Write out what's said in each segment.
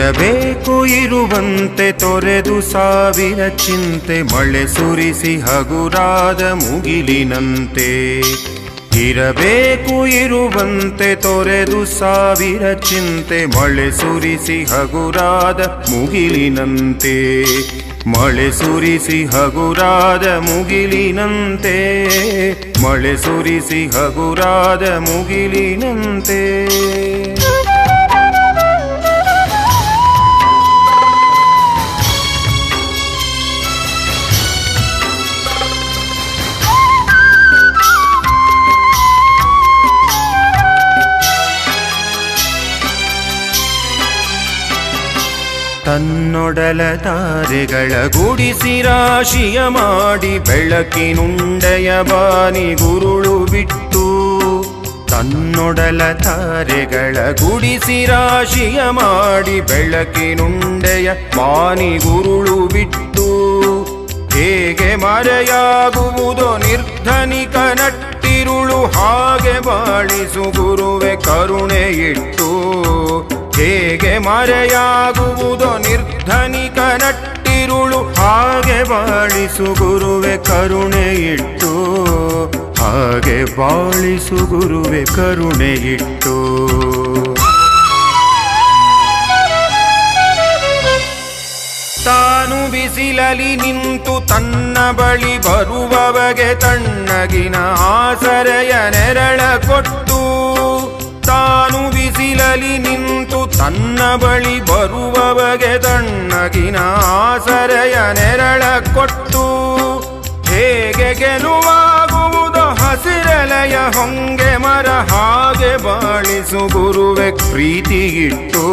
ಇರಬೇಕು ಇರುವಂತೆ ತೊರೆದು ಸಾವಿರ ಚಿಂತೆ, ಮಳೆ ಸುರಿಸಿ ಹಗುರಾದ ಮುಗಿಲಿನಂತೆ. ಇರಬೇಕು ಇರುವಂತೆ ತೊರೆದು ಸಾವಿರ ಚಿಂತೆ, ಮಳೆ ಸುರಿಸಿ ಹಗುರಾದ ಮುಗಿಲಿನಂತೆ. ಮಳೆ ಸುರಿಸಿ ಹಗುರಾದ ಮುಗಿಲಿನಂತೆ, ಮಳೆ ಸುರಿಸಿ ಹಗುರಾದ ಮುಗಿಲಿನಂತೆ. ತನ್ನೊಡಲ ತಾರೆಗಳ ಗುಡಿಸಿ ರಾಶಿಯ ಮಾಡಿ, ಬೆಳಕಿನುಂಡೆಯ ಬಾನಿ ಗುರುಳು ಬಿಟ್ಟು. ತನ್ನೊಡಲ ತಾರೆಗಳ ಗುಡಿಸಿ ರಾಶಿಯ ಮಾಡಿ, ಬೆಳಕಿನುಂಡೆಯ ಬಾನಿ ಗುರುಳು ಬಿಟ್ಟು. ಹೇಗೆ ಮರೆಯಾಗುವುದೋ ನಿರ್ಧನಿಕ ನಟ್ಟಿರುಳು, ಹಾಗೆ ಬಾಳಿಸು ಗುರುವೆ ಕರುಣೆ ಇಟ್ಟು. ಹೇಗೆ ಮರೆಯಾಗುವುದೋ ನಿರ್ಧನಿಕ ನಟ್ಟಿರುಳು, ಹಾಗೆ ಬಾಳಿಸು ಗುರುವೆ ಕರುಣೆ ಇಟ್ಟು. ಹಾಗೆ ಬಾಳಿಸು ಗುರುವೆ ಕರುಣೆ ಇಟ್ಟು. ತಾನು ಬಿಸಿಲಲಿ ನಿಂತು ತನ್ನ ಬಳಿ ಬರುವವಗೆ ತಣ್ಣಗಿನ ಆಸರೆಯ ನೆರಳ ಕೊಟ್ಟು. ತಾನು ಬಿಸಿಲಲಿ ನಿಂತು ತನ್ನ ಬಳಿ ಬರುವವಗೆ ತಣ್ಣಗಿನ ಆಸರೆಯ ನೆರಳ ಕೊಟ್ಟು. ಹೇಗೆ ಗೆಲುವಾಗುವುದೋ ಹಸಿರೆಲೆಯ ಹೊಂಗೆ ಮರ, ಹಾಗೆ ಬಾಳಿಸು ಗುರುವೆ ಪ್ರೀತಿ ಇಟ್ಟು.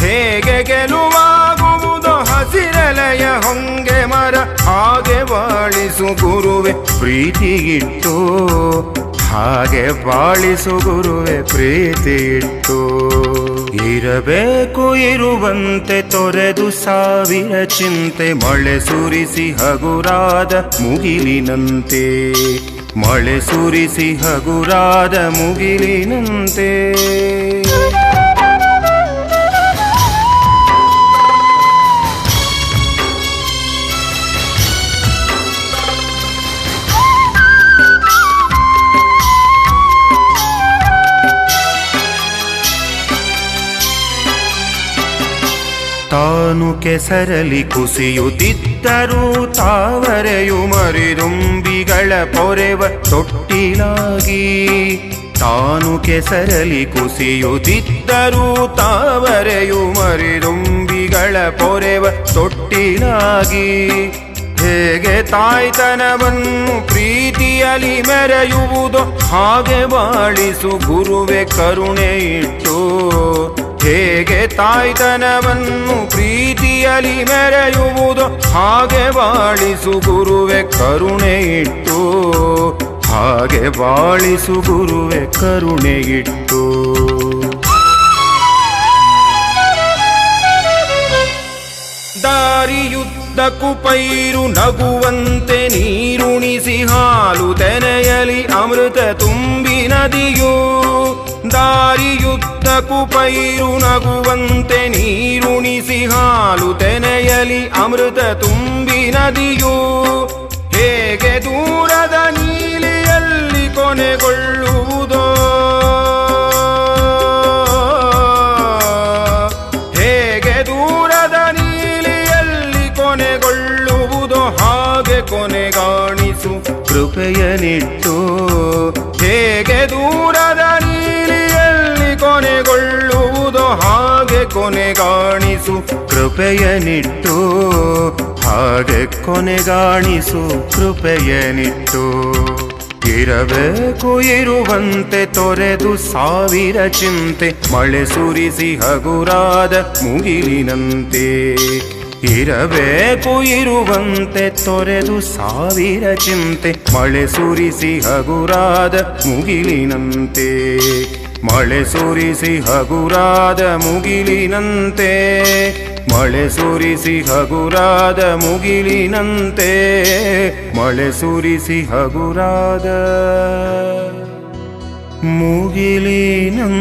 ಹೇಗೆ ಗೆಲುವಾಗುವುದೋ ಹಸಿರೆಲೆಯ ಹೊಂಗೆ ಮರ, ಹಾಗೆ ಬಾಳಿಸು ಗುರುವೆ ಪ್ರೀತಿ ಇಟ್ಟು. ಹಾಗೆ ಬಾಳಿಸು ಗುರುವೆ ಪ್ರೀತಿ ಇಟ್ಟು. ಇರಬೇಕು ಇರುವಂತೆ ತೊರೆದು ಸಾವಿರ ಚಿಂತೆ, ಮಳೆ ಸುರಿಸಿ ಹಗುರಾದ ಮುಗಿಲಿನಂತೆ. ಮಳೆ ಸುರಿಸಿ ಹಗುರಾದ ಮುಗಿಲಿನಂತೆ. ತಾನು ಕೆಸರಲಿ ಕುಸಿಯುತ್ತಿದ್ದರೂ ತಾವರೆಯು ಮರಿದುಂಬಿಗಳ ಪೊರೆವ ತೊಟ್ಟಿಲಾಗಿ. ತಾನು ಕೆಸರಲಿ ಕುಸಿಯುತ್ತಿದ್ದರೂ ತಾವರೆಯು ಮರಿದುಂಬಿಗಳ ಪೊರೆವ ತೊಟ್ಟಿಲಾಗಿ. ಹೇಗೆ ತಾಯ್ತನವನ್ನು ಪ್ರೀತಿಯಲಿ ಮೆರೆಯುವುದೋ, ಹಾಗೆ ಬಾಳಿಸು ಗುರುವೆ ಕರುಣೆ ಇಟ್ಟು. ಹೇಗೆ ತಾಯ್ತನವನ್ನು ಪ್ರೀತಿಯಲಿ ಮೆರೆಯುವುದೋ, ಹಾಗೆ ಬಾಳಿಸು ಗುರುವೆ ಕರುಣೆ ಇಟ್ಟು. ಹಾಗೆ ಬಾಳಿಸು ಗುರುವೆ ಕರುಣೆ ಇಟ್ಟು. ದಾರಿಯುದ್ದಕ್ಕೂ ಪೈರು ನಗುವಂತೆ ನೀರುಣಿಸಿ, ಹಾಲು ತೆನೆಯಲಿ ಅಮೃತ ತುಂಬಿ ನದಿಯು. ದಾರಿಯುದ್ದಕ್ಕೂ ಪೈರು ನಗುವಂತೆ ನೀರುಣಿಸಿ, ಹಾಲು ತೆನೆಯಲಿ ಅಮೃತ ತುಂಬಿ ನದಿಯು. ಹೇಗೆ ದೂರದ ನೀಲಿಯಲ್ಲಿ ಕೊನೆಗೊಳ್ಳುವುದೋ, ಹೇಗೆ ದೂರದ ನೀಲಿಯಲ್ಲಿ ಕೊನೆಗೊಳ್ಳುವುದೋ, ಹಾಗೆ ಕೊನೆಗಾಣಿಸು ಕೃಪೆಯನಿಟ್ಟು. ಹೇಗೆ ದೂರದ ನೀಲಿಯಲ್ಲಿ ಕೊನೆಗೊಳ್ಳುವುದೋ, ಹಾಗೆ ಕೊನೆಗಾಣಿಸು ಕೃಪೆಯನಿಟ್ಟು. ಹಾಗೆ ಕೊನೆಗಾಣಿಸು ಕೃಪೆಯನಿಟ್ಟು. ಇರಬೇಕು ಇರುವಂತೆ ತೊರೆದು ಸಾವಿರ ಚಿಂತೆ, ಮಳೆ ಸುರಿಸಿ ಹಗುರಾದ ಮುಗಿಲಿನಂತೆ. ಇರಬೇಕು ಇರುವಂತೆ ತೊರೆದು ಸಾವಿರ ಚಿಂತೆ, ಮಳೆ ಸುರಿಸಿ ಹಗುರಾದ ಮುಗಿಲಿನಂತೆ. ಮಳೆ ಸುರಿಸಿ ಹಗುರಾದ ಮುಗಿಲಿನಂತೆ. ಮಳೆ ಸುರಿಸಿ ಹಗುರಾದ ಮುಗಿಲಿನಂತೆ. ಮಳೆ ಸುರಿಸಿ ಹಗುರಾದ ಮುಗಿಲಿನಂತೆ.